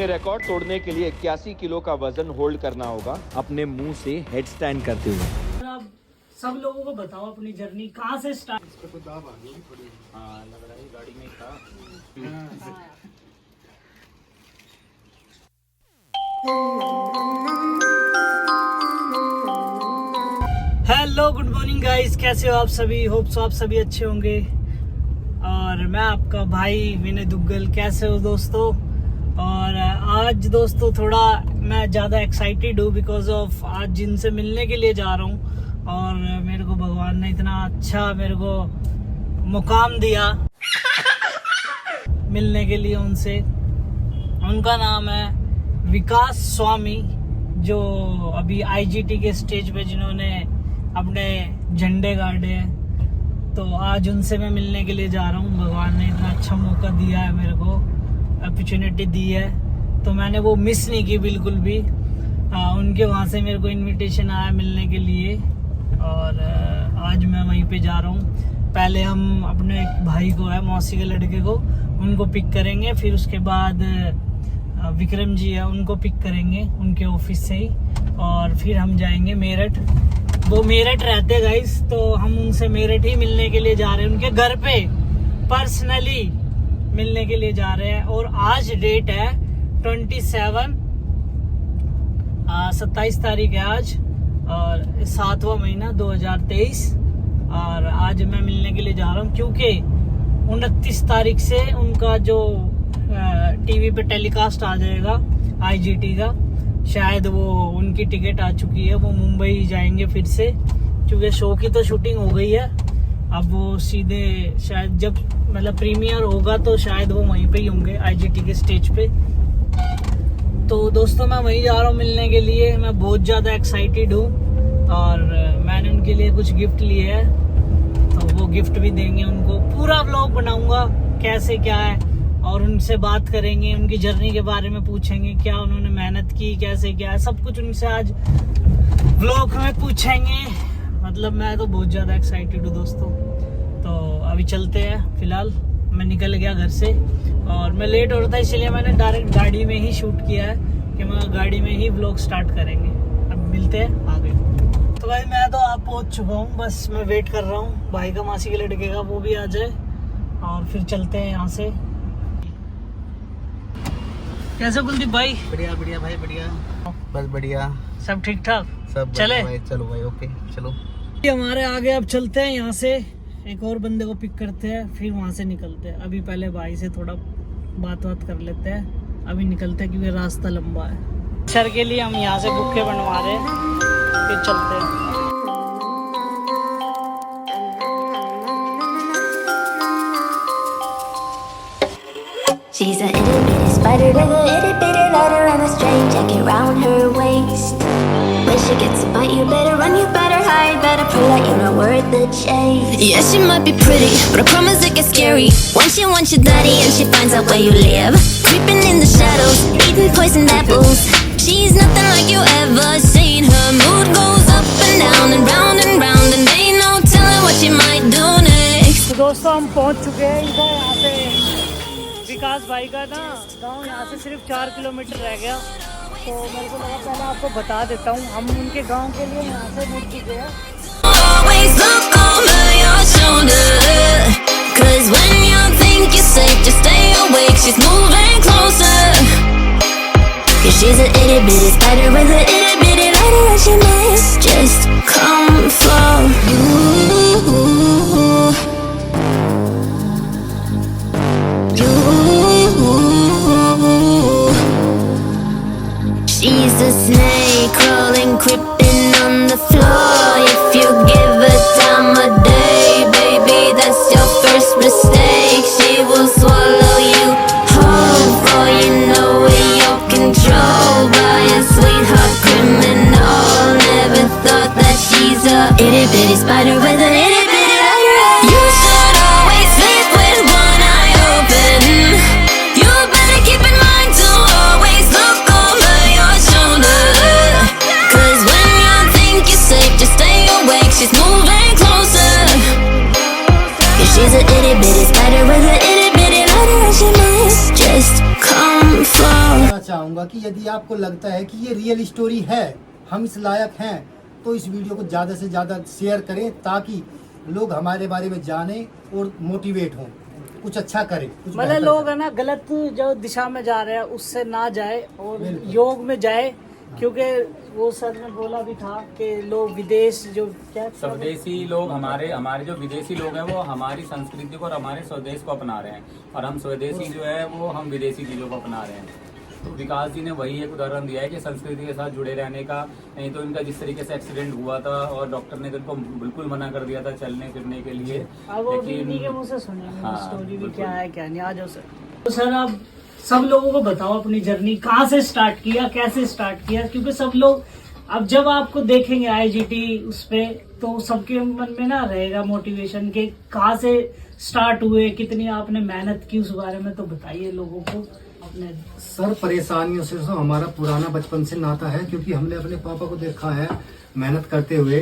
Record तोड़ने के लिए 81 किलो का वजन होल्ड करना होगा अपने मुंह से हेड स्टैंड करते हुए। अब सब लोगों को बताओ अपनी जर्नी कहाँ से स्टार्ट। इसको तो दाब आ गई थोड़ी। हाँ लग रहा है गाड़ी में था। हेलो गुड मॉर्निंग गाइस, कैसे हो आप सभी। होप सो आप सभी अच्छे होंगे। और मैं आपका भाई विनय दुग्गल, कैसे हो दोस्तों। और आज दोस्तों थोड़ा मैं ज़्यादा एक्साइटेड हूँ बिकॉज ऑफ आज जिनसे मिलने के लिए जा रहा हूँ और मेरे को भगवान ने इतना अच्छा मेरे को मुकाम दिया मिलने के लिए उनसे। उनका नाम है विकास स्वामी, जो अभी आईजीटी के स्टेज पे जिन्होंने अपने झंडे गाड़े हैं। तो आज उनसे मैं मिलने के लिए जा रहा हूँ। भगवान ने इतना अच्छा मौका दिया है, मेरे को अपॉर्चुनिटी दी है, तो मैंने वो मिस नहीं की बिल्कुल भी। उनके वहाँ से मेरे को इनविटेशन आया मिलने के लिए और आज मैं वहीं पे जा रहा हूँ। पहले हम अपने एक भाई को है, मौसी के लड़के को, उनको पिक करेंगे। फिर उसके बाद विक्रम जी है, उनको पिक करेंगे उनके ऑफिस से ही। और फिर हम जाएंगे मेरठ। वो मेरठ रहते गाइस, तो हम उनसे मेरठ ही मिलने के लिए जा रहे हैं। उनके घर पे पर्सनली मिलने के लिए जा रहे हैं। और आज डेट है 27 तारीख है आज, और 7वां महीना 2023। और आज मैं मिलने के लिए जा रहा हूँ क्योंकि 29 तारीख से उनका जो टीवी पे टेलीकास्ट आ जाएगा आईजीटी का, शायद वो उनकी टिकट आ चुकी है। वो मुंबई जाएंगे फिर से, क्योंकि शो की तो शूटिंग हो गई है। अब वो सीधे शायद जब मतलब प्रीमियर होगा तो शायद वो वहीं पे ही होंगे आईजीटी के स्टेज पे। तो दोस्तों मैं वहीं जा रहा हूँ मिलने के लिए। मैं बहुत ज़्यादा एक्साइटेड हूँ और मैंने उनके लिए कुछ गिफ्ट लिए हैं, तो वो गिफ्ट भी देंगे उनको। पूरा व्लॉग बनाऊंगा कैसे क्या है, और उनसे बात करेंगे, उनकी जर्नी के बारे में पूछेंगे, क्या उन्होंने मेहनत की, कैसे क्या है, सब कुछ उनसे आज व्लॉग में पूछेंगे। मतलब मैं तो बहुत ज़्यादा एक्साइटेड हूँ दोस्तों। तो अभी चलते हैं। फिलहाल मैं निकल गया घर से और मैं लेट हो रहा था, इसलिए मैंने डायरेक्ट गाड़ी में ही शूट किया है कि मैं गाड़ी में ही व्लॉग स्टार्ट करेंगे। अब मिलते हैं आगे। तो भाई मैं तो आप पहुँच चुका हूँ, बस मैं वेट कर रहा हूँ भाई का, मासी के लड़के का, वो भी आ जाए और फिर चलते हैं यहाँ से। कैसे कुलदीप भाई। बढ़िया बढ़िया भाई, बढ़िया, बस बढ़िया, सब ठीक ठाक, सब चले भाई। चलो भाई, ओके चलो। हमारे आगे अब चलते हैं यहाँ से, एक और बंदे को पिक करते हैं, फिर वहाँ से निकलते हैं। अभी पहले भाई से थोड़ा बात कर लेते हैं, अभी निकलते हैं क्योंकि रास्ता लंबा है। सर के लिए हम यहाँ से बुक्के बनवा रहे हैं, फिर चलते हैं। She's an itty bitty spider with a itty bitty letter and a straight jacket round her waist. When she gets a bite, you better run, you better hide, better prove that you're not worth the chase. Yeah, she might be pretty, but I promise it gets scary. Once she wants your daddy and she finds out where you live. Creeping in the shadows, eating poisoned apples. She's nothing like you ever seen. Her mood goes up and down and round and round, and ain't no telling what she might do next. तो दोस्तों हम पहुँच चुके हैं इधर। यहाँ से विकास भाई का ना गाँव यहाँ से सिर्फ 4 किलोमीटर रह गया, तो मेरे को लगा पहले आपको बता देता हूँ। हम उनके गांव के लिए यहाँ से मुड़ चुके हैं। Always look over your shoulder, 'cause when you think you're safe, just stay awake. She's moving closer, 'Cause she's an itty bitty spider with a itty bitty letter and she might just come for you. she's a snake crawling, creeping on the floor. If you give her time of day, baby, that's your first mistake. She will swallow you whole, for you know in your control by a sweetheart criminal. Never thought that she's a Itty bitty spider with a itty bitty letter. You should always sleep with one eye open. You better keep in mind to always look over your shoulder, 'cause when चाहूँगा कि यदि आपको लगता है कि ये real story है, हम इस लायक हैं, तो इस वीडियो को ज़्यादा से ज़्यादा शेयर करें ताकि लोग हमारे बारे में जाने और मोटिवेट हों, कुछ अच्छा करें, कुछ मतलब बेहतर लोग करें। है ना गलत जो दिशा में जा रहे हैं उससे ना जाए और बिल्कुल। योग में जाए, क्योंकि वो सर ने बोला भी था कि लोग विदेश जो क्या स्वदेशी लोग हमारे जो विदेशी लोग हैं वो हमारी संस्कृति को और हमारे स्वदेश को अपना रहे हैं, और हम स्वदेशी जो है वो हम विदेशी चीज़ों को अपना रहे हैं। तो विकास जी ने वही एक उदाहरण दिया है कि संस्कृति के साथ जुड़े रहने का। नहीं तो इनका जिस तरीके से एक्सीडेंट हुआ था और डॉक्टर ने तो इनको बिल्कुल मना कर दिया था चलने फिरने के लिए, अब वो लेकिन दीदी के मुंह से सुनेंगे हाँ, स्टोरी भी बिल्कुल। क्या है क्या नहीं। आ जाओ सर। तो सर आप सब लोगों को बताओ अपनी जर्नी कहाँ से स्टार्ट किया, कैसे स्टार्ट किया, क्योंकि सब लोग अब जब आपको देखेंगे IGT उस पे तो सबके मन में ना रहेगा मोटिवेशन के कहाँ से स्टार्ट हुए, कितनी आपने मेहनत की, उस बारे में तो बताइए लोगों को अपने। सर परेशानियों से तो हमारा पुराना बचपन से नाता है, क्योंकि हमने अपने पापा को देखा है मेहनत करते हुए,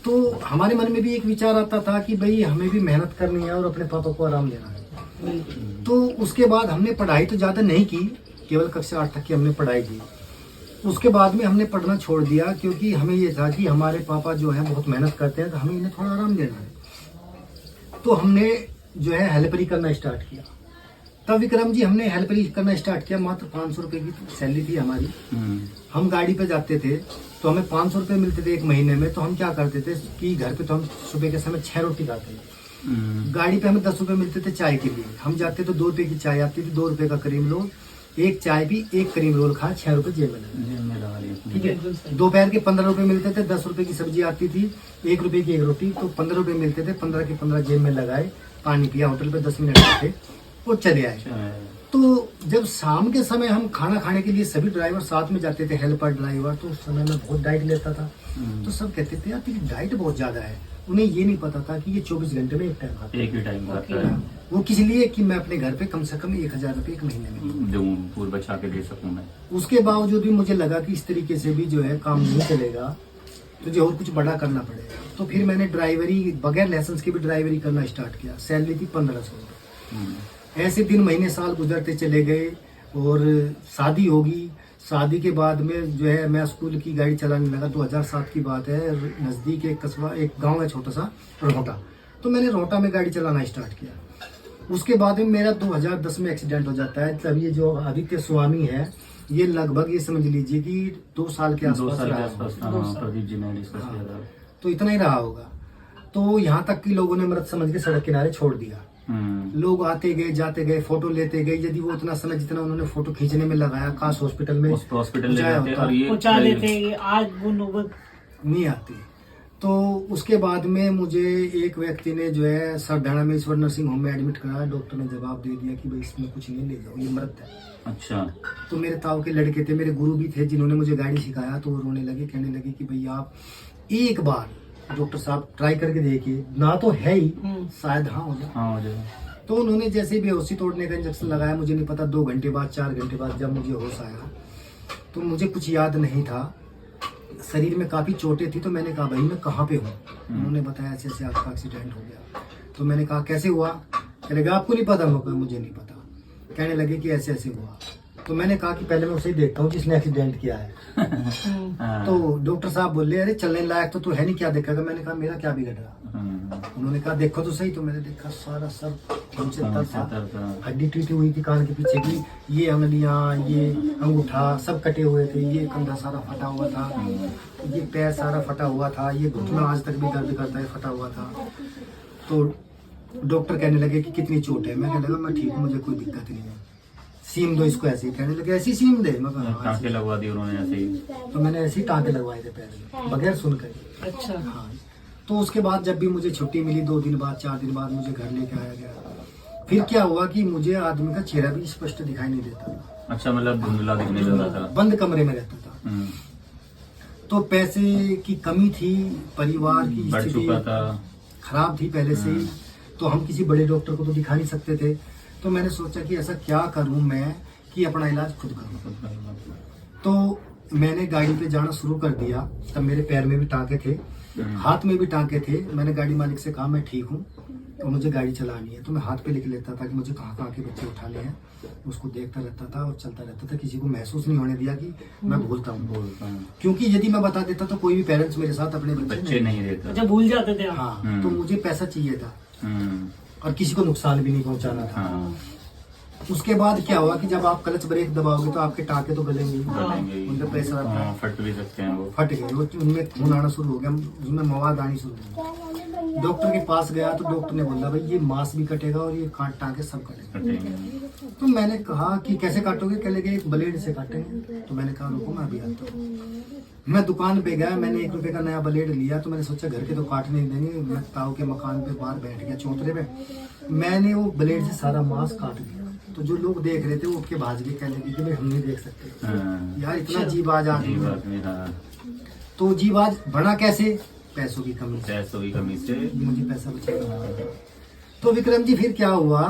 तो हमारे मन में भी एक विचार आता था कि भाई हमें भी मेहनत करनी है और अपने पापा को आराम देना है। तो उसके बाद हमने पढ़ाई तो ज़्यादा नहीं की, केवल कक्षा 8 तक की हमने पढ़ाई की। उसके बाद में हमने पढ़ना छोड़ दिया, क्योंकि हमें ये था कि हमारे पापा जो है बहुत मेहनत करते हैं तो हमें इन्हें थोड़ा आराम देना है। तो हमने जो है हेल्परी करना स्टार्ट किया। तब विक्रम जी हमने हेल्परी करना स्टार्ट किया, मात्र 500 रुपये की सैलरी थी हमारी। हम गाड़ी पे जाते थे तो हमें 500 रुपये मिलते थे एक महीने में। तो हम क्या करते थे कि घर पे तो हम सुबह के समय 6 रोटी खाते थे, गाड़ी पे हमें 10 रुपये मिलते थे चाय के लिए। हम जाते तो 2 रुपये की चाय आती थी, 2 रुपये का क्रीम रोल, एक चाय भी, एक क्रीम रोल खा, 6 रुपये जेब में लगे। ठीक है। दोपहर के 15 रुपये मिलते थे, 10 रुपये की सब्जी आती थी, 1 रुपये की एक रोटी, तो 15 रुपये मिलते थे। 15 के 15 जेब में लगाए, पानी पिया, होटल पे 10 मिनट थे और चले आए। तो जब शाम के समय हम खाना खाने के लिए सभी ड्राइवर साथ में जाते थे, हेल्पर ड्राइवर, तो उस समय मैं बहुत डाइट लेता था। तो सब कहते थे यार तेरी डाइट बहुत ज्यादा है। उन्हें ये नहीं पता था कि ये 24 घंटे में एक टाइम खाता है, एक ही टाइम खाता है, वो किस लिए कि मैं अपने घर पे कम से कम 1000 रुपये एक महीने में जो पूर्व बचा के दे सकूं मैं। उसके बावजूद भी मुझे लगा कि इस तरीके से भी जो है काम नहीं चलेगा, तुझे और कुछ बड़ा करना पड़ेगा। तो फिर मैंने ड्राइवरी बगैर लाइसेंस के भी ड्राइवरी करना स्टार्ट किया। सैलरी थी 1500 रुपये। ऐसे 3 महीने साल गुजरते चले गए और शादी होगी। शादी के बाद में जो है मैं स्कूल की गाड़ी चलाने लगा। 2007 की बात है। नज़दीक एक कस्बा, एक गांव है छोटा सा, रोहटा। तो मैंने रोहटा में गाड़ी चलाना स्टार्ट किया। उसके बाद में मेरा 2010 में एक्सीडेंट हो जाता है। तब ये जो आदित्य स्वामी है, ये लगभग ये समझ लीजिए कि 2 साल के आसपास रहा होगा। प्रदीप जी ने डिस्कस किया था। तो इतना ही रहा होगा। तो यहाँ तक कि लोगों ने मृत समझ के सड़क किनारे छोड़ दिया। लोग आते गए, जाते गए, फोटो लेते गए। यदि वो उतना समय जितना उन्होंने फोटो खींचने में लगाया, काश हॉस्पिटल में हॉस्पिटल ले जाया जाते होता, और ये पहुंचा लेते, आज वो नौबत नहीं आती। तो उसके बाद में मुझे एक व्यक्ति ने जो है सरडाना में ईश्वर नर्सिंग होम में एडमिट कराया। डॉक्टर ने जवाब दे दिया कि भाई इसमें कुछ नहीं, ले जाओ, ये मृत है। अच्छा। तो मेरे ताऊ के लड़के थे, मेरे गुरु भी थे, जिन्होंने मुझे गाड़ी सिखाया। तो वो रोने लगे, कहने लगे कि भैया आप एक बार डॉक्टर साहब ट्राई करके देखिए, ना तो है ही, शायद हाँ हो जाए। तो उन्होंने जैसे बेहोशी तोड़ने का इंजेक्शन लगाया। मुझे नहीं पता 2 घंटे बाद, 4 घंटे बाद जब मुझे होश आया तो मुझे कुछ याद नहीं था। शरीर में काफी चोटें थी। तो मैंने कहा भाई मैं कहाँ पे हूँ? उन्होंने बताया ऐसे ऐसे आपका एक्सीडेंट हो गया। तो मैंने कहा कैसे हुआ? कहने लगा आपको नहीं पता? मुझे नहीं पता। कहने लगे कि ऐसे ऐसे हुआ। तो मैंने कहा कि पहले मैं उसे ही देखता हूँ जिसने एक्सीडेंट किया है। तो डॉक्टर साहब बोले अरे चलने लायक तो तू है नहीं, क्या देखेगा? मैंने कहा मेरा क्या बिगड़ रहा? उन्होंने कहा देखो तो सही। तो मैंने देखा सारा सब हड्डी टूटी हुई थी कान के पीछे की, ये अंगलियां, ये अंगूठा सब कटे हुए थे, ये कंधा सारा फटा हुआ था, ये पैर सारा फटा हुआ था, ये घुटना आज तक भी दर्द करता है, फटा हुआ था। तो डॉक्टर कहने लगे कि कितनी चोट है? मैं कहने लगा मैं ठीक हूँ, मुझे कोई दिक्कत नहीं है, सीम दो इसको। ऐसे ही कहने लगे ऐसी सीम दे? मैं टाँके लगवा दिए उन्होंने ऐसे ही। तो मैंने ऐसे ही टाँके लगवाए थे पैर में बगैर सुनकर। अच्छा। हाँ। तो उसके बाद जब भी मुझे छुट्टी मिली 2 दिन बाद, 4 दिन बाद मुझे घर लेके आया गया। फिर क्या हुआ कि मुझे आदमी का चेहरा भी स्पष्ट दिखाई नहीं देता था। अच्छा, मतलब धुंधला दिखने लगा था। बंद कमरे में रहता था। तो पैसे की कमी थी, परिवार की बढ़ स्थिति चुका था, खराब थी पहले से ही। तो हम किसी बड़े डॉक्टर को तो दिखा नहीं सकते थे। तो मैंने सोचा कि ऐसा क्या करूं मैं कि अपना इलाज खुद करूं। तो मैंने गाड़ी पे जाना शुरू कर दिया। तब मेरे पैर में भी टाँके थे, हाथ में भी टाँके थे। मैंने गाड़ी मालिक से कहा मैं ठीक हूँ, और मुझे गाड़ी चलानी है, तो मैं हाथ पे लिख लेता था कि मुझे कहाँ कहाँ के बच्चे उठाने हैं, उसको देखता रहता था और चलता रहता था। किसी को महसूस नहीं होने दिया कि मैं भूलता हूँ, क्योंकि यदि मैं बता देता तो कोई भी पेरेंट्स मेरे साथ अपने बच्चे नहीं देते। अच्छा, भूल जाते थे आप? हाँ, तो मुझे पैसा चाहिए था और किसी को नुकसान भी नहीं पहुंचाना था। उसके बाद क्या हुआ कि जब आप क्लच ब्रेक दबाओगे तो आपके टाके तो गलेंगे, उनका प्रेशर आता है, फट भी सकते हैं वो। फट गए वो, उनमें खून आना शुरू हो गया, उसमें मवाद आनी शुरू हो गई। डॉक्टर के पास गया तो डॉक्टर ने बोला भाई ये मांस भी कटेगा और ये काट टाके सब कटेगा। तो मैंने कहा कि कैसे काटोगे? कह लगे एक ब्लेड से काटेंगे। तो मैंने कहा रुको मैं अभी आता हूँ। मैं दुकान पे गया, मैंने 1 रुपए का नया ब्लेड लिया। तो मैंने सोचा घर के तो काट नहीं देंगे, मैं ताऊ के मकान पे बाहर बैठ गया चौतरे पे, मैंने वो ब्लेड से सारा मांस काट दिया। तो जो लोग देख रहे थे वो उठ के भाग गए, कह लगे कि भाई हम नहीं देख सकते यार, इतना जीबाज आदमी। तो जीबाज बना कैसे? पैसों की कमी से मुझे पैसा बचा। तो विक्रम जी फिर क्या हुआ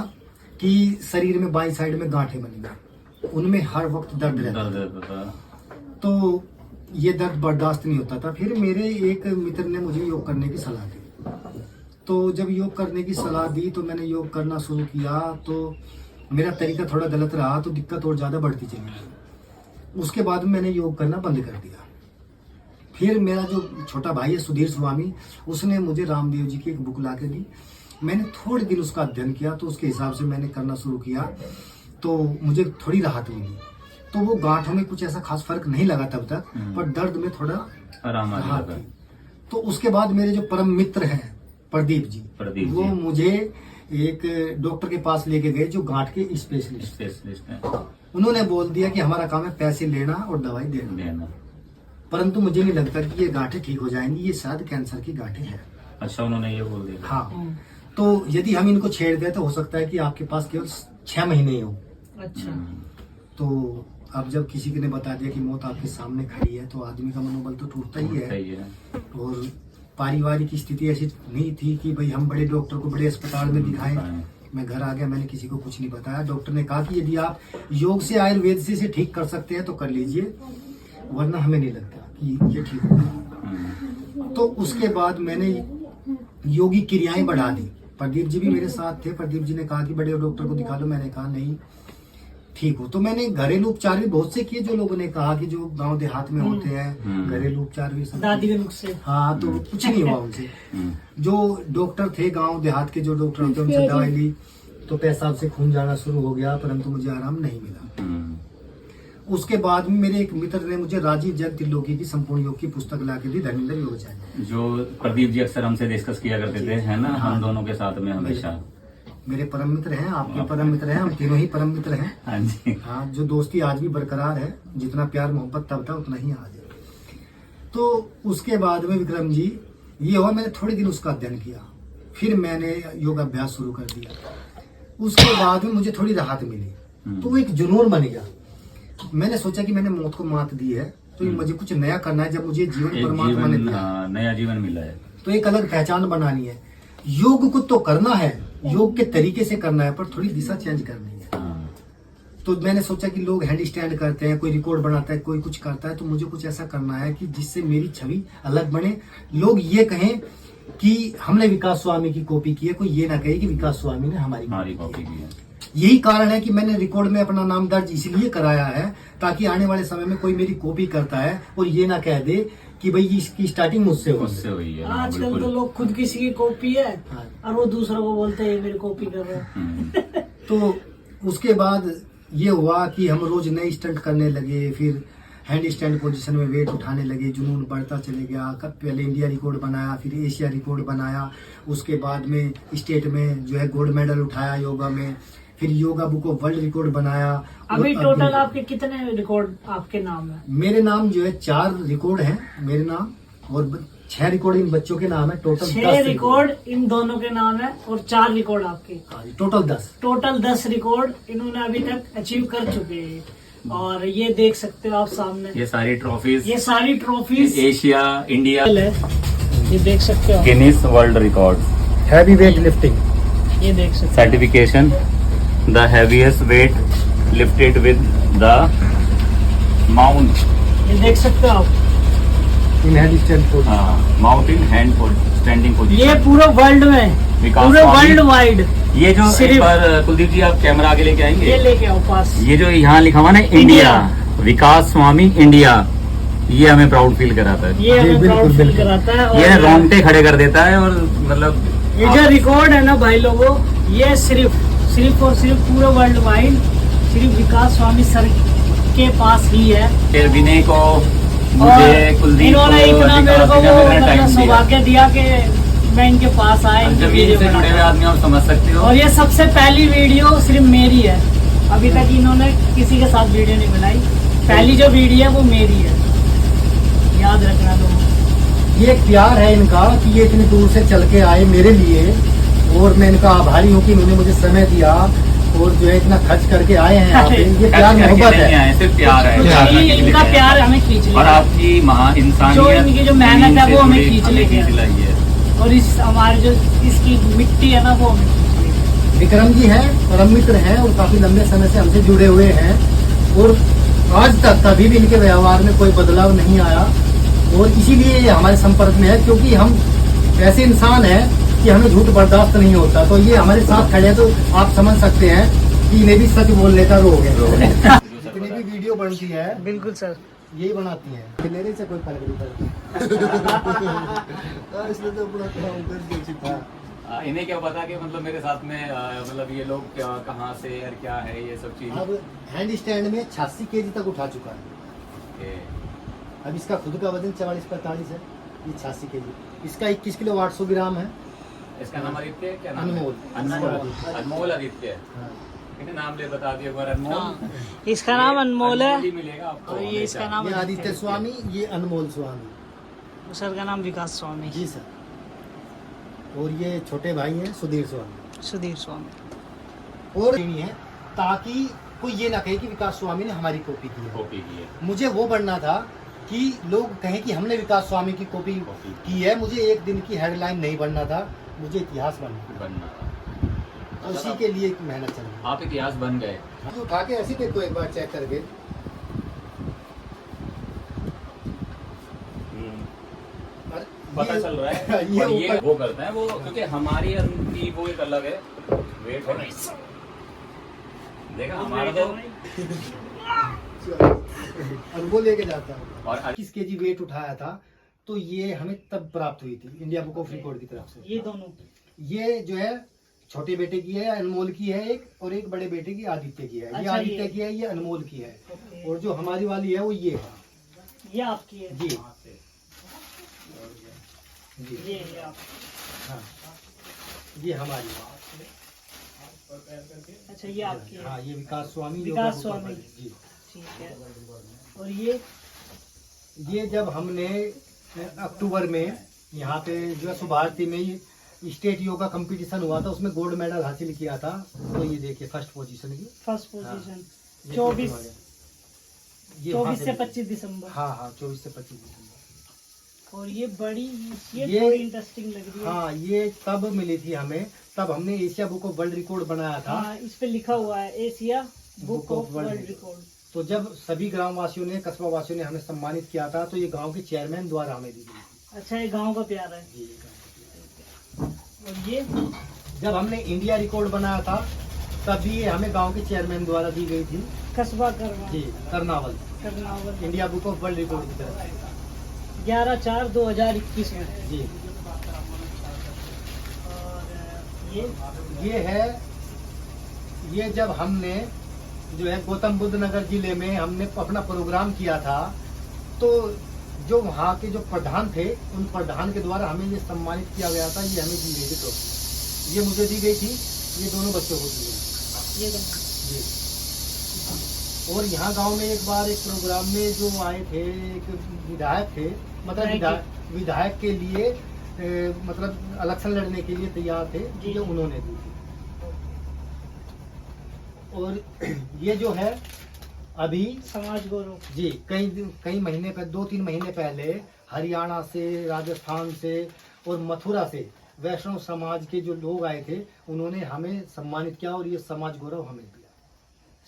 कि शरीर में बाईं साइड में गांठें बनी गई, उनमें हर वक्त दर्द रहता था। तो ये दर्द बर्दाश्त नहीं होता था। फिर मेरे एक मित्र ने मुझे योग करने की सलाह दी। तो जब योग करने की सलाह दी तो मैंने योग करना शुरू किया। तो मेरा तरीका थोड़ा गलत रहा तो दिक्कत और ज़्यादा बढ़ती चली गई। उसके बाद मैंने योग करना बंद कर दिया। फिर मेरा जो छोटा भाई है सुधीर स्वामी, उसने मुझे रामदेव जी की एक बुक ला के दी। मैंने थोड़े दिन उसका अध्ययन किया तो उसके हिसाब से मैंने करना शुरू किया, तो मुझे थोड़ी राहत मिली। तो वो गांठों में कुछ ऐसा खास फर्क नहीं लगा तब तक, पर दर्द में थोड़ा आराम राहत थी। तो उसके बाद मेरे जो परम मित्र हैं प्रदीप जी, वो मुझे एक डॉक्टर के पास लेके गए जो गांठ के स्पेशलिस्ट हैं। उन्होंने बोल दिया कि हमारा काम है पैसे लेना और दवाई देना, परंतु मुझे नहीं लगता कि ये गांठें ठीक हो जाएंगी, ये शायद कैंसर की गांठें हैं। अच्छा, उन्होंने ये बोल दिया? हाँ। तो यदि हम इनको छेड़ दें तो हो सकता है कि आपके पास केवल 6 महीने ही हो। अच्छा। तो अब जब किसी ने बता दिया कि मौत आपके सामने खड़ी है तो आदमी का मनोबल तो टूटता ही है। और पारिवारिक स्थिति ऐसी नहीं थी कि भाई हम बड़े डॉक्टर को बड़े अस्पताल में दिखाएं। मैं घर आ गया, मैंने किसी को कुछ नहीं बताया। डॉक्टर ने कहा कि यदि आप योग से आयुर्वेद से इसे ठीक कर सकते हैं तो कर लीजिए, वरना हमें नहीं लगता कि ये ठीक होगा। तो उसके बाद मैंने योगी क्रियाएं बढ़ा दी। प्रदीप जी भी मेरे साथ थे। प्रदीप जी ने कहा कि बड़े डॉक्टर को दिखा लो, मैंने कहा नहीं ठीक हो। तो मैंने घरेलू उपचार भी बहुत से किए, जो लोगों ने कहा कि जो गांव देहात में होते हैं घरेलू उपचार भी सब दादी के नुस्खे। हाँ, तो कुछ नहीं हुआ उनसे। जो डॉक्टर थे गांव देहात के, जो डॉक्टर होते उनसे दवाई ली तो पेशाब से खून जाना शुरू हो गया, परंतु मुझे आराम नहीं मिला। उसके बाद में मेरे एक मित्र ने मुझे राजीव जग त्रिलोकी की संपूर्ण योग की पुस्तक ला के दी, धर्मेंद्र योगाचार्य, जो प्रदीप जी अक्सर हमसे डिस्कस किया करते थे, है ना? हम दोनों के साथ में हमेशा मेरे परम मित्र हैं, आपके परम मित्र हैं, हम तीनों ही परम मित्र हैं। हाँ जी। हाँ, जो दोस्ती आज भी बरकरार है, जितना प्यार मोहब्बत तब था उतना ही आज है। तो उसके बाद में विक्रम जी ये हुआ, मैंने थोड़े दिन उसका अध्ययन किया, फिर मैंने योग अभ्यास शुरू कर दिया। उसके बाद में मुझे थोड़ी राहत मिली, तो वो एक जुनून बन गया। मैंने सोचा कि मैंने मौत को मात दी है तो मुझे कुछ नया करना है। जब मुझे जीवन परमात्मा ने दिया, नया जीवन मिला है, तो एक अलग पहचान बनानी है। योग को तो करना है, योग के तरीके से करना है, पर थोड़ी दिशा चेंज करनी है। तो मैंने सोचा कि लोग हैंड स्टैंड करते हैं, कोई रिकॉर्ड बनाता है, कोई कुछ करता है, तो मुझे कुछ ऐसा करना है कि जिससे मेरी छवि अलग बने। लोग ये कहें कि हमने विकास स्वामी की कॉपी की है, कोई ये ना कहे कि विकास स्वामी ने हमारी कॉपी की है। यही कारण है कि मैंने रिकॉर्ड में अपना नाम दर्ज इसलिए कराया है ताकि आने वाले समय में कोई मेरी कॉपी करता है और ये ना कह दे कि भाई इसकी स्टार्टिंग मुझसे हुई है। आजकल तो लोग खुद किसी की कॉपी है और वो दूसरों को बोलते हैं मेरी कॉपी कर रहे हैं। तो उसके बाद ये हुआ कि हम रोज नए स्टंट करने लगे, फिर हैंड स्टैंड पोजीशन में वेट उठाने लगे, जुनून बढ़ता चले गया। पहले इंडिया रिकॉर्ड बनाया, फिर एशिया रिकॉर्ड बनाया, उसके बाद में स्टेट में जो है गोल्ड मेडल उठाया योगा में, फिर yoga book of world record बनाया। अभी टोटल आपके कितने रिकॉर्ड आपके नाम है? मेरे नाम जो है 4 रिकॉर्ड हैं मेरे नाम, और 6 रिकॉर्ड इन बच्चों के नाम है। टोटल 6 रिकॉर्ड इन दोनों के नाम है और 4 रिकॉर्ड आपके। टोटल 10 रिकॉर्ड इन्होंने अभी तक अचीव कर चुके हैं। और ये देख सकते हो आप सामने, ये सारी ट्रॉफीज एशिया, इंडिया, ये देख सकते हो, Guinness world record, heavy weight lifting, ये देख सकते हो, certification, the heaviest weight lifted with the mount, ये देख सकते हो आप, in hand stand position, mount in hand standing position. ये पूरा वर्ल्ड में विकास पूरे स्वामी। वर्ल्ड वाइड ये जो एक सिर्फ- बार कुलदीप जी आप कैमरा आगे लेके आएंगे, ये लेके आओ पास। ये जो यहाँ लिखा हुआ ना इंडिया, विकास स्वामी इंडिया, ये हमें प्राउड फील कराता है। ये हमें बिल्कुल, प्राउड फील बिल्कुल। कराता है। ये और रोंगटे खड़े कर देता है। और मतलब ये जो रिकॉर्ड है ना भाई लोगों, ये सिर्फ और सिर्फ पूरे वर्ल्ड वाइड सिर्फ विकास स्वामी सर के पास ही है। फिर विनय को, और मुझे, कुलदीप को, इन्होंने इतना मेरे विकास को ने मेरा मतलब टाइम दिया। सौभाग्य दिया कि मैं इनके पास आया, इनकी जमीन वीडियो से जुड़े हुए बनाया। आदमी आप समझ सकते हो। और ये सबसे पहली वीडियो सिर्फ मेरी है। अभी तक इन्होंने किसी के साथ वीडियो नहीं बनाई। पहली जो वीडियो है वो मेरी है, याद रखना लोगों। ये एक प्यार है इनका कि ये इतनी दूर से चल के आए मेरे लिए, और मैं इनका आभारी हूँ कि इन्होंने मुझे समय दिया और जो है इतना खर्च करके आए हैं यहाँ पे। ये प्यार मोहब्बत नहीं है। आए, सिर्फ प्यार है। कुछ प्यार नहीं, करने के लिए इनका आए। प्यार हमें खींच और लिया आपकी महा इंसानियत, जो इनकी जो मेहनत है जमीन वो से हमें जुड़ी, खींच लेके खींच लाई है। और इस हमारी जो इसकी मिट्टी है ना वो हमें खींच लेके। विक्रम जी हैं, परम मित्र हैं और काफी लंबे समय से हमसे जुड़े हुए हैं, और आज तक कभी भी इनके व्यवहार में कोई बदलाव नहीं आया, और इसीलिए ये हमारे संपर्क में है, क्योंकि हम ऐसे इंसान हैं कि हमें झूठ बर्दाश्त नहीं होता। तो ये हमारे साथ खड़े हैं, तो आप समझ सकते हैं कि इन्हें भी सच बोलने का रोग है। जितनी भी वीडियो बनती है बिल्कुल सर। यही बनाती है, लेने से कोई फर्क नहीं पड़ता। इसलिए तो पूरा काम कर देती था। इन्हें क्या पता कि मतलब मेरे साथ में मतलब ये लोग क्या, कहाँ से और क्या है ये सब चीज। अब हैंड स्टैंड में 86 केजी तक उठा चुका है। अब इसका खुद का वजन 44-45 है, ये 86 केजी। इसका 21 किलो 800 ग्राम है। इसका नाम आदित्य है, क्या नाम है? अनमोल। अनमोल, अनमोल आदित्य। हाँ। इन्हें नाम ले बता दिया एक बार, अनमोल। हाँ, इसका नाम अनमोल है ही मिलेगा आपको और ये इसका नाम ये आदित्य स्वामी, ये अनमोल स्वामी। सर का नाम विकास स्वामी, जी सर। और ये छोटे भाई हैं सुधीर स्वामी। सुधीर स्वामी। और नहीं है ताकि कोई ये ना कहे कि विकास स्वामी ने हमारी कॉपी की है। कॉपी की है। मुझे वो बनना था कि लोग कहें कि हमने विकास स्वामी की कॉपी की है। मुझे एक दिन की हेडलाइन नहीं बनना था, मुझे इतिहास बनना था। उसी के लिए मेहनत चल रही आप इतिहास बन गए। है। उठा के ऐसे देखो एक बार चेक करके। पता ये- चल रहा है। ये और ये ऊपर- वो करते हैं वो, क्योंकि हमारी उनकी वो एक अलग है वेट है। देखा हमारा तो। और वो लेके जाता है। और 21 केजी वेट उठाया था, तो ये हमें तब प्राप्त हुई थी इंडिया बुक ऑफ रिकॉर्ड की तरफ से। ये दोनों ये जो है छोटे बेटे की है, अनमोल की है एक, और एक बड़े बेटे की आदित्य की है। ये अच्छा, आदित्य ये- की है, ये अनमोल की है। ओके। और जो हमारी वाली है वो ये है। ये आपकी है। जी जी ये आप। हाँ, ये हमारी है। अच्छा ये आपकी है। हाँ, ये विकास स्वामी। विकास योगा स्वामी। बुक ऑफ- जी। ठीक है। और ये जब हमने अक्टूबर में यहाँ पे जो है सुभारती में स्टेट योगा कंपटीशन हुआ था, उसमें गोल्ड मेडल हासिल किया था। तो ये देखिए फर्स्ट पोजीशन की। फर्स्ट पोजीशन ये 24 ये वहाँ 24 से 25 दिसंबर। हाँ हाँ, 24 से 25 दिसंबर। और ये बड़ी, ये ये- थोड़ी इंटरेस्टिंग लग रही है। हाँ, ये तब मिली थी हमें, तब हमने Asia book of world record बनाया था। हाँ, इस पे लिखा हुआ है Asia book of world record. तो जब सभी ग्रामवासियों ने, कस्बा वासियों ने हमें सम्मानित किया था, तो ये गांव के चेयरमैन द्वारा हमें दी गई थी। अच्छा, ये गांव का प्यार है। जी, और ये जब हमने इंडिया रिकॉर्ड बनाया था, तब भी ये हमें गांव के चेयरमैन द्वारा दी गई थी। कस्बा करवा जी, Karnawal, Karnawal, India book of world record की तरफ से। 11/4/2021 में। जी, और ये है, ये जब हमने जो है गौतम बुद्ध नगर जिले में हमने अपना प्रोग्राम किया था, तो जो वहाँ के जो प्रधान थे, उन प्रधान के द्वारा हमें ये सम्मानित किया गया था। ये हमें दी गई थी ट्रॉफी। ये मुझे दी गई थी, ये दोनों बच्चों को दी गई। ये दोनों। जी। और यहाँ गांव में एक बार एक प्रोग्राम में जो आए थे, एक विधायक थे, मतलब विधायक के लिए मतलब इलेक्शन लड़ने के लिए तैयार थे, जी। जो उन्होंने दी थी। और ये जो है अभी समाज गौरव। जी कई महीने पहले, 2-3 महीने पहले हरियाणा से, राजस्थान से और मथुरा से वैष्णव समाज के जो लोग आए थे, उन्होंने हमें सम्मानित किया और ये समाज गौरव हमें दिया,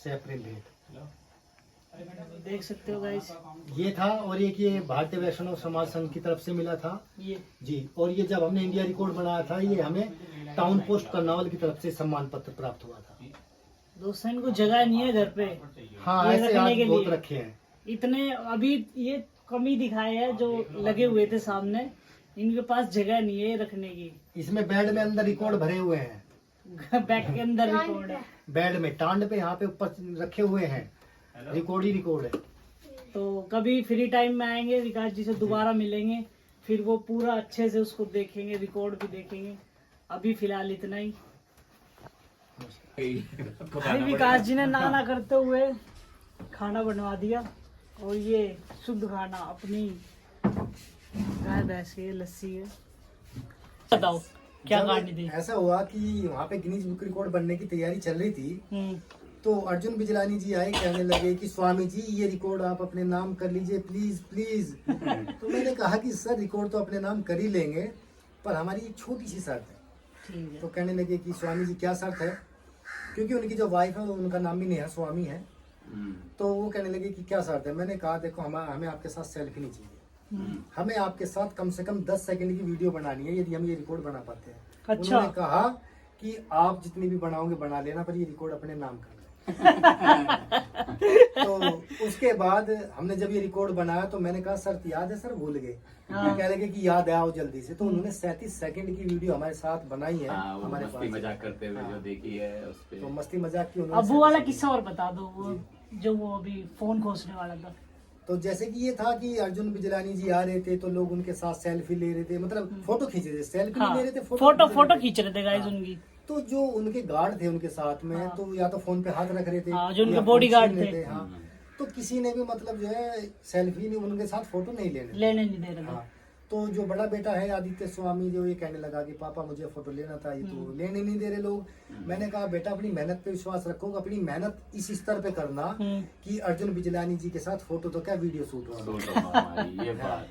सेपरेट भेंट। देख सकते हो गाइस, ये था। और एक ये भारतीय वैष्णव समाज संघ की तरफ से मिला था। ये जी। और ये जब हमने इंडिया रिकॉर्ड बनाया था, ये हमें टाउन पोस्ट करनावल की तरफ से सम्मान पत्र प्राप्त हुआ था। दोस्तों इनको जगह नहीं है घर पे, हाँ ये ऐसे रखने आज के बहुत लिए। रखे हैं। इतने अभी ये कमी दिखाए है जो लगे हुए थे सामने, इनके पास जगह नहीं है रखने की। इसमें बेड में अंदर रिकॉर्ड भरे हुए हैं, बैक के अंदर रिकॉर्ड है, बेड में टांड पे यहाँ पे ऊपर रखे हुए हैं, रिकॉर्ड ही रिकॉर्ड है। तो कभी फ्री टाइम में आएंगे विकास जी से दोबारा मिलेंगे, फिर वो पूरा अच्छे से उसको देखेंगे, रिकॉर्ड भी देखेंगे। अभी फिलहाल इतना ही। भाई विकास जी ने ना करते हुए खाना बनवा दिया, और ये शुद्ध खाना अपनी गाय भैंस की लस्सी है। बताओ क्या जब कहानी थी? ऐसा हुआ कि वहाँ पे गिनीज बुक रिकॉर्ड बनने की तैयारी चल रही थी, तो अर्जुन बिजलानी जी आए, कहने लगे कि स्वामी जी ये रिकॉर्ड आप अपने नाम कर लीजिए प्लीज प्लीज। तो मैंने कहा कि सर रिकॉर्ड तो अपने नाम कर ही लेंगे, पर हमारी एक छोटी सी शर्त है। ठीक है। तो कहने लगे कि स्वामी जी क्या शर्त है, क्योंकि उनकी जो वाइफ है उनका नाम भी नेहा स्वामी है। तो वो कहने लगे कि क्या शर्त है। मैंने कहा देखो हमें आपके साथ सेल्फी नहीं चाहिए, हमें आपके साथ कम से कम 10 सेकंड की वीडियो बनानी है, यदि हम ये रिकॉर्ड बना पाते हैं। अच्छा। उन्होंने कहा कि आप जितनी भी बनाओगे बना लेना, पर ये रिकॉर्ड अपने नाम कर तो उसके बाद हमने जब ये रिकॉर्ड बनाया तो मैंने कहा सर याद है सर, भूल गए। कह लगे कि याद आओ जल्दी से। तो उन्होंने 37 सेकंड की वीडियो हमारे साथ बनाई है। वो हमारे मस्ती पास मजाक करते हुए जो देखी है उस पे। तो मस्ती मजाक की उन्होंने अब वो वाला 37 किस्सा और बता दो, वो जो वो अभी फोन खोसने वाला था। तो जैसे कि ये था कि अर्जुन बिजलानी जी आ रहे थे, तो लोग उनके साथ सेल्फी ले रहे थे, मतलब फोटो खींच रहे थे, सेल्फी नहीं ले रहे थे, फोटो खींच रहे थे गाइस हाँ। उनकी। तो जो उनके गार्ड थे उनके साथ में, तो या तो फोन पे हाथ रख रहे थे, हाँ, जो उनके या बॉडीगार्ड फोन छीन थे। रहे हाँ। तो किसी ने भी मतलब जो है सेल्फी नहीं, उनके साथ फोटो नहीं लेने नहीं दे रहे थे। हाँ। तो जो बड़ा बेटा है आदित्य स्वामी, जो ये कहने लगा कि पापा मुझे फोटो लेना था, ये तो लेने नहीं दे रहे लोग। मैंने कहा बेटा अपनी मेहनत पे विश्वास रखो, अपनी मेहनत इस स्तर पे करना कि अर्जुन बिजलानी जी के साथ फोटो तो क्या वीडियो शूट हो। ये बात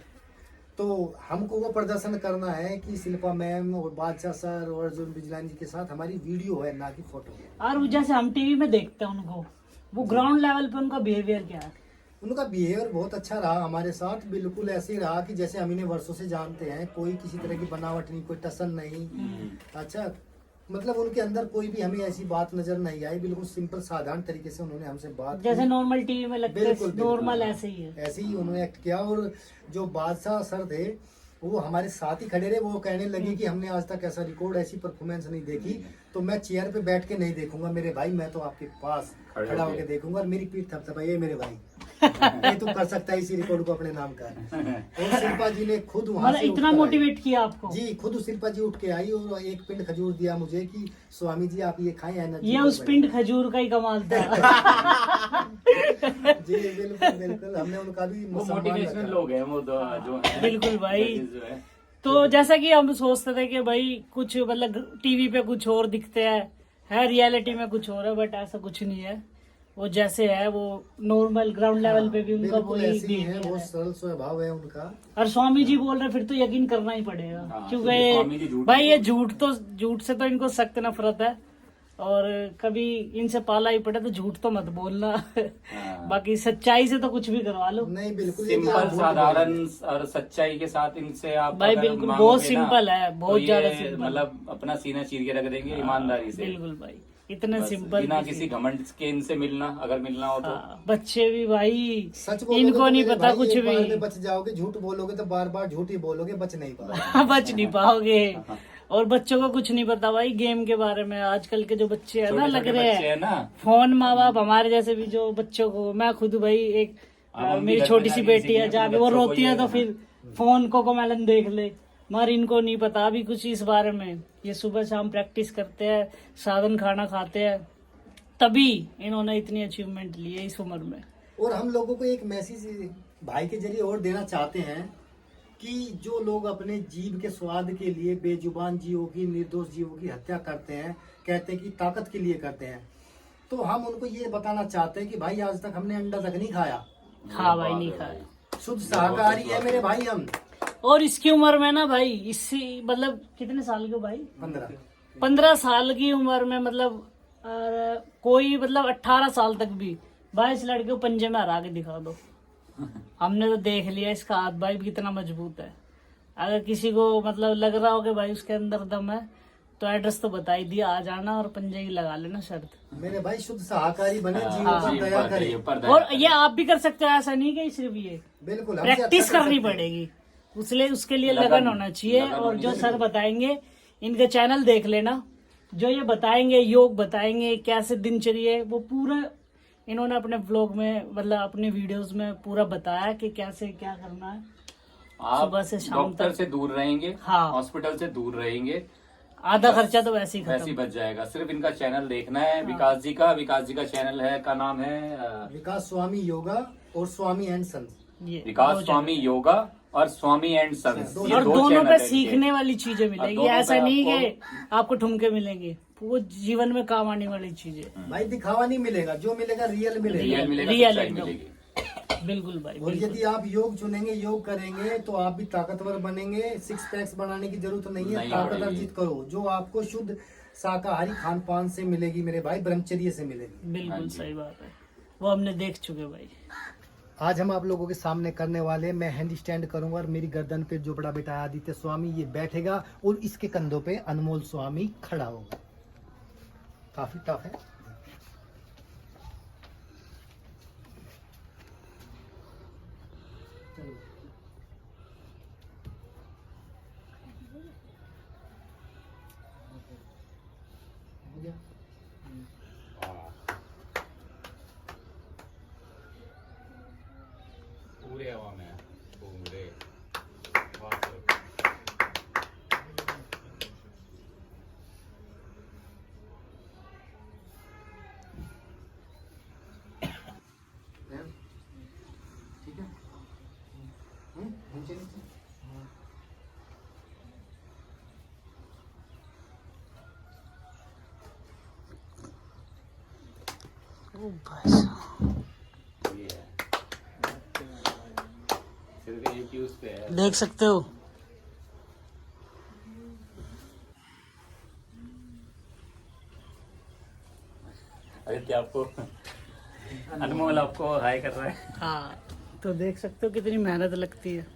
तो हमको वो प्रदर्शन करना है कि शिल्पा मैम और बादशाह सर और अर्जुन बिजलानी जी के साथ हमारी वीडियो है, ना कि फोटो। और जैसे हम टीवी में देखते हैं उनको, वो ग्राउंड लेवल पे उनका बिहेवियर क्या है? उनका बिहेवियर बहुत अच्छा रहा हमारे साथ, बिल्कुल ऐसे ही रहा कि जैसे हम इन्हें वर्षों से जानते हैं। कोई किसी तरह की बनावट नहीं, कोई टसन नहीं। अच्छा, मतलब उनके अंदर कोई भी हमें ऐसी बात नजर नहीं आई, बिल्कुल सिंपल साधारण तरीके से उन्होंने हमसे बात जैसे की। नॉर्मल टीवी में लगता बिल्कुल, है, बिल्कुल। नॉर्मल ऐसे ही है। ऐसे ही उन्होंने एक्ट किया। और जो बादशाह सर थे वो हमारे साथ ही खड़े रहे। वो कहने लगे कि हमने आज तक ऐसा रिकॉर्ड, ऐसी परफॉर्मेंस नहीं देखी, तो मैं चेयर पे बैठ के नहीं देखूंगा मेरे भाई, मैं तो आपके पास खड़ा होकर देखूंगा। और मेरी पीठ थपथपाई, मेरे भाई ये तू कर सकता है इसी रिकॉर्ड को अपने नाम का। और शिल्पा जी ने खुद वहाँ मतलब से इतना उठकर आई। मोटिवेट किया आपको? जी, खुद शिल्पा जी उठ के आई और एक पिंड खजूर दिया मुझे कि स्वामी जी आप ये खाएं, एनर्जी ये उस पिंड खजूर का ही कमाल था। जी बिल्कुल बिल्कुल, हमने उनका भी वो सम्मान मोटिवेशनल रखा। लोग हैं वो जो हैं। बिल्कुल भाई। जो है तो जैसा कि हम सोचते थे कि भाई कुछ मतलब टीवी पे कुछ और दिखते हैं, है रियलिटी में कुछ और है, बट ऐसा कुछ नहीं है। वो जैसे है वो नॉर्मल ग्राउंड लेवल पे भी उनका बिल्कुल वही ऐसे ही है, behavior बहुत है। सरल स्वभाव है उनका। और स्वामी जी बोल रहे फिर तो यकीन करना ही पड़ेगा, हाँ, क्योंकि स्वामी जी झूठ भाई नहीं ये झूठ से तो इनको सख्त नफरत है। और कभी इनसे पाला ही पड़े तो झूठ तो मत बोलना। बाकी सच्चाई से तो कुछ भी करवा लो नहीं बिल्कुल, ये सिंपल आप साधारण और सच्चाई के साथ इनसे आप भाई। अगर बिल्कुल मांगोगे बहुत ना, सिंपल है, बहुत तो ये ज्यादा सिंपल। मतलब अपना सीना चीर के रख देंगे ईमानदारी से। बिल्कुल भाई, इतने बस सिंपल बिना किसी घमंड के इनसे मिलना, अगर मिलना हो तो। हाँ, बच्चे भी भाई सच बोलोगे इनको तो नहीं मेरे पता भाई कुछ एक बार भी। में बच जाओगे, झूठ बोलोगे तो बार बार झूठ ही बोलोगे, बच नहीं पाओगे। बच नहीं पाओगे। और बच्चों को कुछ नहीं पता भाई गेम के बारे में। आजकल के जो बच्चे हैं ना, छोटे लग छोटे रहे बच्चे हैं हैं ना, फोन। माँ बाप हमारे जैसे भी जो बच्चों को, मैं खुद भाई एक अब हम भी मेरी घर पे छोटी सी जाके बेटी किसी है, के जाके वो बच्चों को रोती है ये तो फिर फोन कोकोमेलन देख ले, मगर इनको नहीं पता अभी कुछ इस बारे में। ये सुबह शाम प्रैक्टिस करते हैं, साधन खाना खाते हैं, तभी इन्होंने इतनी अचीवमेंट ली है इस उम्र में। और हम लोगों को एक मैसेज भाई के जरिए और देना चाहते हैं कि जो लोग अपने जीव के स्वाद के लिए बेजुबान जीवों की, निर्दोष जीवों की हत्या करते हैं, कहते हैं कि ताकत के लिए करते हैं, तो हम उनको ये बताना चाहते हैं कि भाई आज तक हमने अंडा तक नहीं खाया। हाँ भाई, नहीं खाया। शुद्ध शाकाहारी है मेरे भाई हम। और इसकी उम्र में ना भाई, इससे मतलब कितने साल के भाई? 15 साल की उम्र में, मतलब कोई मतलब 18 साल तक भी 22 लड़के को पंजे में हरा के दिखा दो। हमने तो देख लिया इसका हाथ भाई कितना मजबूत है। अगर किसी को मतलब लग रहा हो कि भाई उसके अंदर दम है, तो एड्रेस तो बता ही दिया, आ जाना और पंजे की लगा लेना शर्त। मेरे भाई शुद्ध शाकाहारी बने, जीवन पर दया करे। और ये आप भी कर सकते हो, ऐसा नहीं कि सिर्फ ये बिल्कुल प्रैक्टिस करनी पड़ेगी, उसके लिए लगन होना चाहिए। और जो सर बताएंगे इनके चैनल देख लेना, जो ये बताएंगे योग बताएंगे, कैसे दिनचर्या, वो पूरा इन्होंने अपने ब्लॉग में मतलब अपने वीडियोस में पूरा बताया कि कैसे क्या करना है। आप सुबह से शाम डॉक्टर तक से दूर रहेंगे, हाँ। हॉस्पिटल से दूर रहेंगे, आधा खर्चा तो वैसे ही वैसे ही खत्म। बच जाएगा। सिर्फ इनका चैनल देखना है, विकास जी का चैनल है, का नाम है विकास स्वामी योगा और स्वामी एंड सन्स। ये विकास दो स्वामी योगा और स्वामी एंड सन्स। चैनल। ये और दो दोनों चैनल पे है सीखने वाली चीजें मिलेगी, दोनों ऐसा पे नहीं आपको- कि आपको ठुमके मिलेंगे, वो जीवन में काम आने वाली चीजें। भाई दिखावा नहीं मिलेगा, जो मिलेगा रियल मिलेगा। रियल मिलेगा, रियल सच्चाई एकदम। मिलेगी। बिल्कुल भाई, और बिल्कुल। यदि आप योग चुनेंगे, योग करेंगे तो आप भी ताकतवर बनेंगे। 6 पैक्स बनाने की जरूरत नहीं है, नहीं ताकत पड़ेगी। अर्जित करो जो आपको शुद्ध शाकाहारी खान पान से मिलेगी मेरे भाई, ब्रह्मचर्य से मिलेगी। बिल्कुल सही बात है, वो हमने देख चुके भाई। आज हम आप लोगों के सामने करने वाले, मैं हैंड स्टैंड करूंगा और मेरी गर्दन पे जो बड़ा बेटा आदित्य स्वामी ये बैठेगा और इसके कंधों पे अनमोल स्वामी खड़ा होगा। काफी टफ है। हो गया? पूरे हवा में घूम रहे। ठीक है। नीचे नीचे। ओ भाई साहब, ये है। सिर्फ एक ही उस पे है। देख सकते हो आदित्य आपको अनमोल आपको हाय कर रहा है। हाँ, तो देख सकते हो कितनी मेहनत लगती है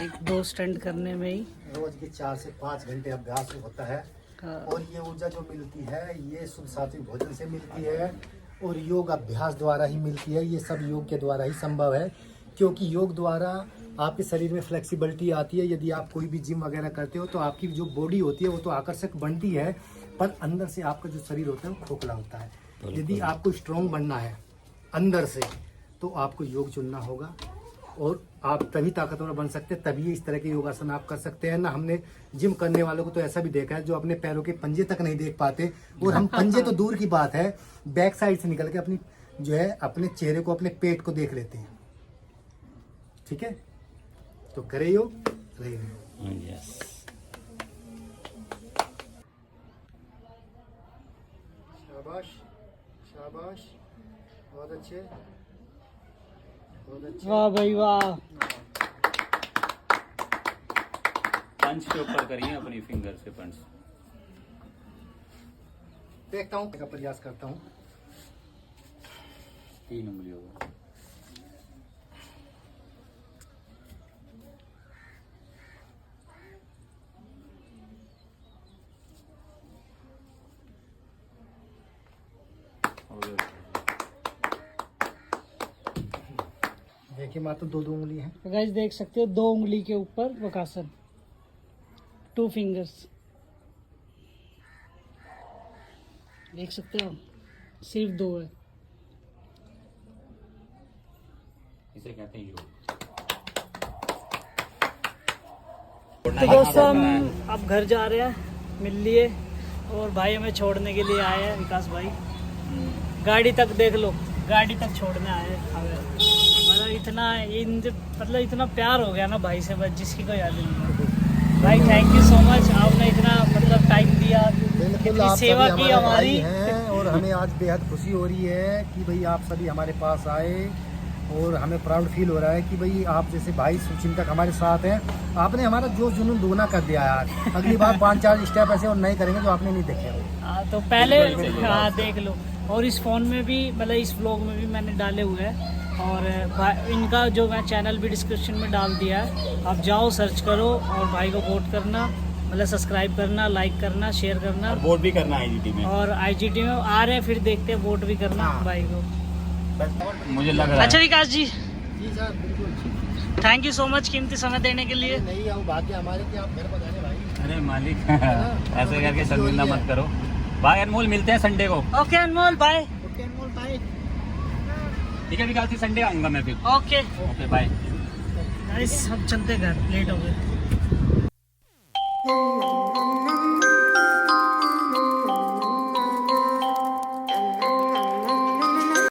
एक 2 स्टंट करने में ही। रोज के 4 से 5 घंटे अभ्यास होता है। हाँ। और ये ऊर्जा जो मिलती है ये शुद्ध सात्विक भोजन से मिलती है और योग अभ्यास द्वारा ही मिलती है। ये सब योग के द्वारा ही संभव है, क्योंकि योग द्वारा आपके शरीर में फ्लेक्सिबिलिटी आती है। यदि आप कोई भी जिम वगैरह करते हो तो आपकी जो बॉडी होती है वो तो आकर्षक बनती है, पर अंदर से आपका जो शरीर होता है वो खोखला होता है। यदि आपको स्ट्रॉन्ग बनना है अंदर से तो आपको योग चुनना होगा और आप तभी ताकतवर बन सकते हैं, तभी इस तरह के योगासन आप कर सकते हैं ना। हमने जिम करने वालों को तो ऐसा भी देखा है जो अपने पैरों के पंजे तक नहीं देख पाते, और हम पंजे तो दूर की बात है, बैक साइड से निकल के अपनी जो है अपने चेहरे को, अपने पेट को देख लेते हैं। ठीक है, तो करे योग, रहे योग। शाबाश शाबाश, बहुत अच्छे बहुत अच्छे। वाह भाई वाह। पंच के ऊपर करिए अपनी फिंगर से पंच। देखता हूँ का प्रयास करता हूँ। 3 उंगली होगा। देखिए मात्र 2 उंगली है। तो गाइस देख सकते हो 2 उंगली के ऊपर वकासन, 2 फिंगर्स देख सकते हो, सिर्फ 2 है। इसे कहते हैं योग। तो दोस्तों हम अब घर जा रहे हैं मिल लिए, और भाई हमें छोड़ने के लिए आए हैं, विकास भाई। गाड़ी तक देख लो, गाड़ी तक छोड़ने आए हैं हमें। मतलब इतना प्यार हो गया ना भाई से, बस जिसकी कोई याद नहीं। भाई थैंक यू सो मच, आपने इतना मतलब टाइम दिया, बिल्कुल, इतनी आप सेवा सभी की हमारे हमारी। भाई हैं और हमें आज बेहद खुशी हो रही है कि भाई आप सभी हमारे पास आए, और हमें प्राउड फील हो रहा है कि भाई आप जैसे भाई शुभचिंतक हमारे साथ हैं। आपने हमारा जो जुनून दोगुना कर दिया यार। अगली बार 5-4 स्टेप ऐसे और नहीं करेंगे जो आपने नहीं देखे हो। हाँ, तो पहले हाँ देख लो, और इस फ़ोन में भी मतलब इस व्लॉग में भी मैंने डाले हुए हैं, और इनका जो मैं चैनल भी डिस्क्रिप्शन में डाल दिया है, आप जाओ सर्च करो और भाई को वोट करना। मतलब सब्सक्राइब करना, लाइक करना, शेयर करना और वोट भी करना है IGT में। और IGT में आ रहे हैं, फिर देखते हैं, वोट भी करना भाई को। मुझे लग रहा अच्छा है विकास जी, जी सर बिल्कुल। थैंक यू सो मच कीमती समय देने के लिए। नहीं आऊँ भाग्य हमारे कि आप घर बताने भाई। अरे मालिक ऐसे करके शर्मिंदा मत करो भाई। अनमोल मिलते हैं संडे को। ओके अनमोल बाय। ओके अनमोल भाई। ठीक है विकास जी, संडे आऊंगा मैं फिर। Okay okay bye. गाइस अब चलते घर, लेट हो गए।